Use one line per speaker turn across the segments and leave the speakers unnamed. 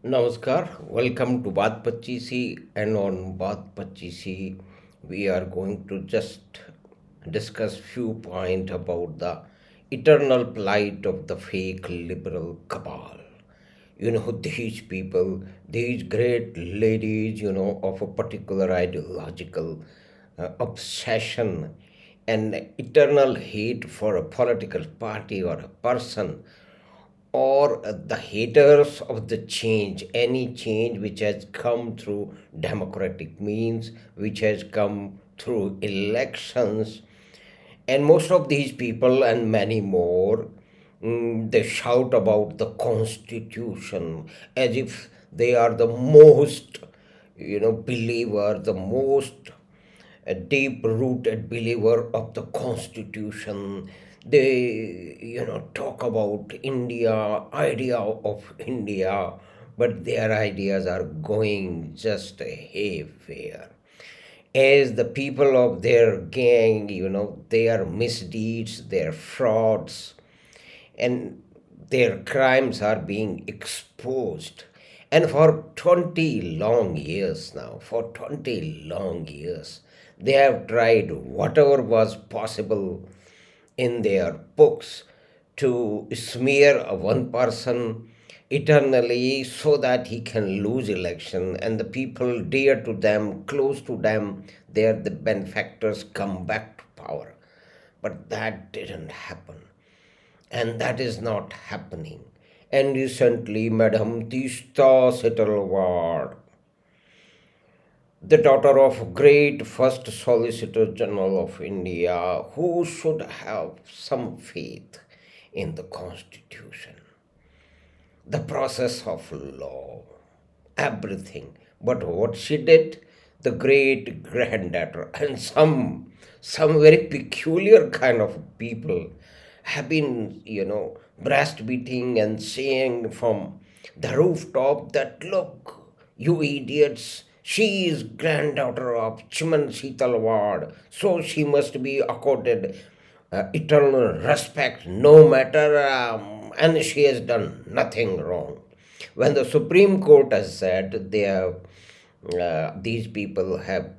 Namaskar, welcome to Baat Pachisi, and on Baat Pachisi, we are going to just discuss few points about the eternal plight of the fake liberal cabal. These people, these great ladies, of a particular ideological obsession and eternal hate for a political party or a person, or the haters of the change, any change which has come through democratic means, which has come through elections. And most of these people and many more, they shout about the constitution as if they are the most, believer, the most a deep rooted believer of the constitution. They talk about India, idea of India, but their ideas are going just haywire as the people of their gang, their misdeeds, their frauds, and their crimes are being exposed. And for 20 long years now, for 20 long years, they have tried whatever was possible in their books to smear a one person eternally so that he can lose election, and the people dear to them, close to them, they are the benefactors, come back to power. But that didn't happen, and that is not happening. And recently, Madam Teesta Setalvad, the daughter of great first Solicitor General of India, who should have some faith in the Constitution, the process of law, everything. But what she did, the great granddaughter, and some very peculiar kind of people have been, breastbeating and saying from the rooftop that, look, you idiots, she is granddaughter of Chiman Setalvad, so she must be accorded eternal respect no matter, and she has done nothing wrong. When the Supreme Court has said these people have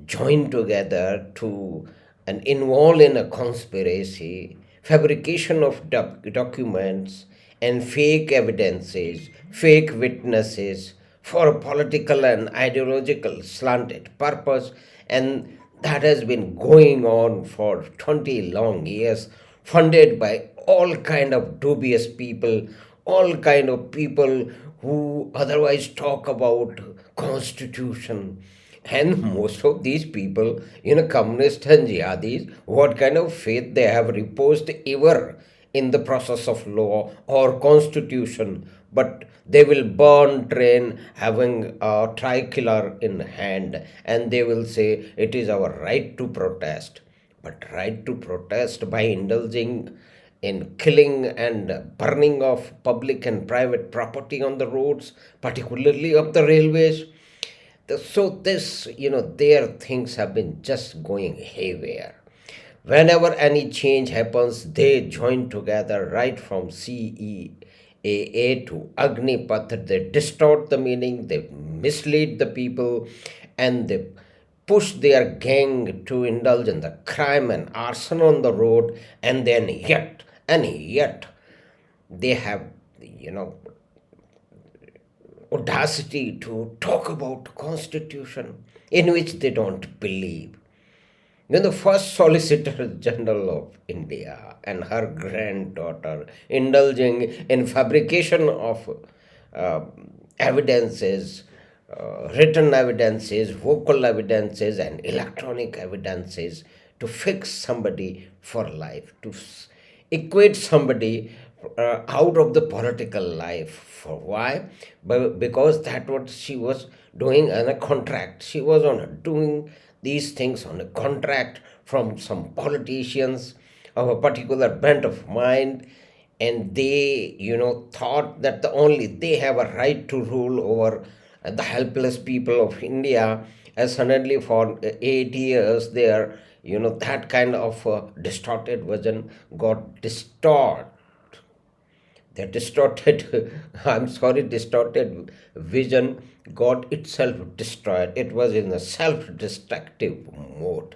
joined together to and involved in a conspiracy, fabrication of documents, and fake evidences, fake witnesses for a political and ideological slanted purpose, and that has been going on for 20 long years, funded by all kind of dubious people, all kind of people who otherwise talk about constitution. And most of these people, communists and jihadis, what kind of faith they have reposed ever in the process of law or constitution? But they will burn train having a tricolor in hand, and they will say it is our right to protest. But right to protest by indulging in killing and burning of public and private property on the roads, particularly of the railways. So this, their things have been just going haywire. Whenever any change happens, they join together right from CEAA to Agnipath. They distort the meaning, they mislead the people, and they push their gang to indulge in the crime and arson on the road, and then yet they have, you know, audacity to talk about constitution in which they don't believe. The first Solicitor General of India and her granddaughter indulging in fabrication of uh, evidences, written evidences, vocal evidences, and electronic evidences to fix somebody for life, to equate somebody out of the political life. For why? Because that what she was doing on a contract. She was on doing these things on a contract from some politicians of a particular bent of mind, and they thought that only they have a right to rule over the helpless people of India. And suddenly for 8 years their that kind of distorted version got distorted. Their distorted, I'm sorry, distorted vision got itself destroyed. It was in a self destructive mode.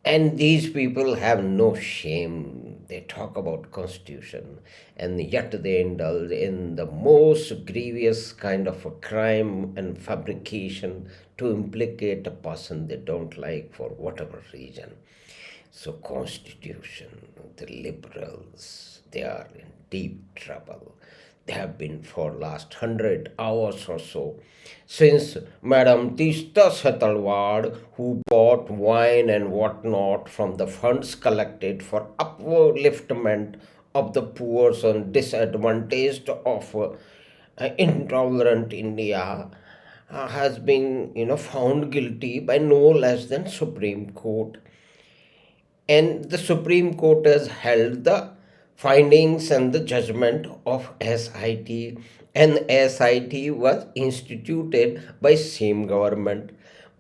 And these people have no shame. They talk about constitution, and yet they indulge in the most grievous kind of a crime and fabrication to implicate a person they don't like for whatever reason. So constitution, the liberals, they are in deep trouble. They have been for last 100 hours or so, since Madam Teesta Setalvad, who bought wine and whatnot from the funds collected for upliftment of the poor and disadvantaged of intolerant India, has been found guilty by no less than Supreme Court, and the Supreme Court has held the findings and the judgment of SIT, and SIT was instituted by same government.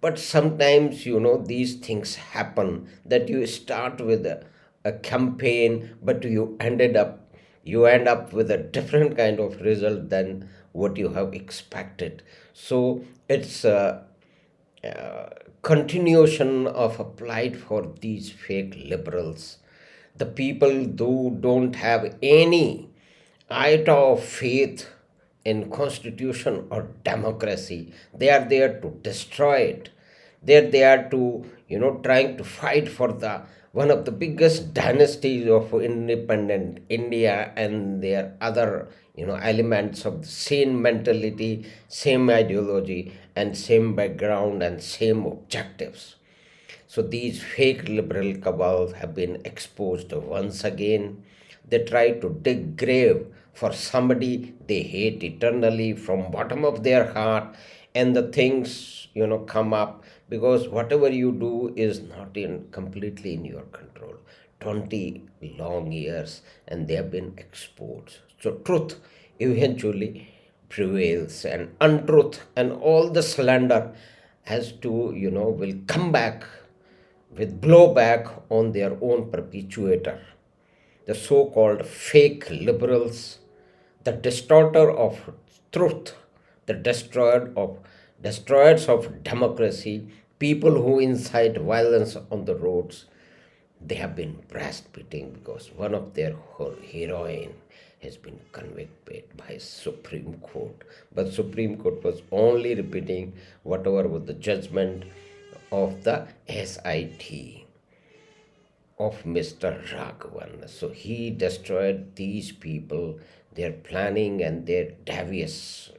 But sometimes these things happen, that you start with a campaign, but you end up with a different kind of result than what you have expected. So it's continuation of a plight for these fake liberals. The people who don't have any iota of faith in constitution or democracy, they are there to destroy it. They are to trying to fight for the one of the biggest dynasties of independent India, and their other elements of the same mentality, same ideology, and same background and same objectives. So these fake liberal cabals have been exposed once again. They try to dig grave for somebody they hate eternally from bottom of their heart, and the things come up because whatever you do is not in completely in your control. 20 long years, and they have been exposed. So truth eventually prevails, and untruth and all the slander has to will come back with blowback on their own perpetuator, the so-called fake liberals, the distorter of truth, the destroyers of democracy, people who incite violence on the roads. They have been breastfeeding because one of their heroine has been convicted by Supreme Court. But Supreme Court was only repeating whatever was the judgment of the SIT of Mr. RAGHWAN. So he destroyed these people, their planning and their devious,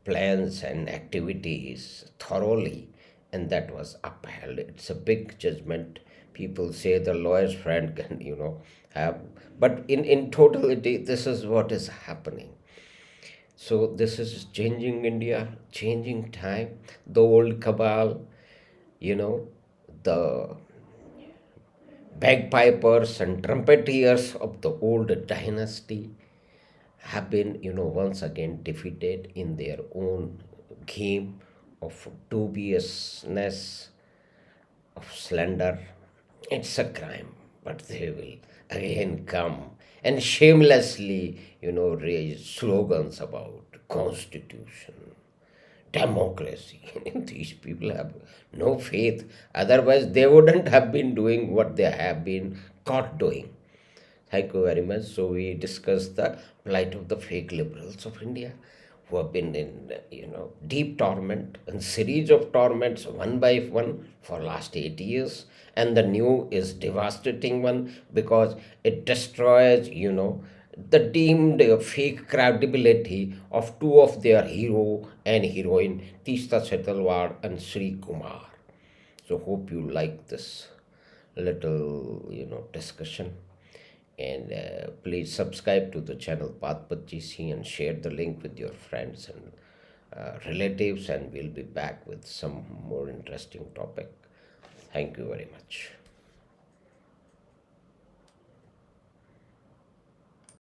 plans and activities thoroughly, and that was upheld. It's a big judgment. People say the lawyer's friend can, have, but in totality, this is what is happening. So this is changing India, changing time. The old cabal, the bagpipers and trumpeteers of the old dynasty have been, once again defeated in their own game of dubiousness, of slander. It's a crime, but they will again come and shamelessly, raise slogans about constitution, democracy. These people have no faith. Otherwise, they wouldn't have been doing what they have been caught doing. Thank you very much. So we discussed the plight of the fake liberals of India, who have been in deep torment and series of torments one by one for last 8 years, and the new is devastating one because it destroys the deemed fake credibility of two of their hero and heroine, Teesta Setalvad and Sri Kumar. So hope you like this little discussion, and please subscribe to the channel Path 25 and share the link with your friends and relatives, and we'll be back with some more interesting topic. Thank you very much.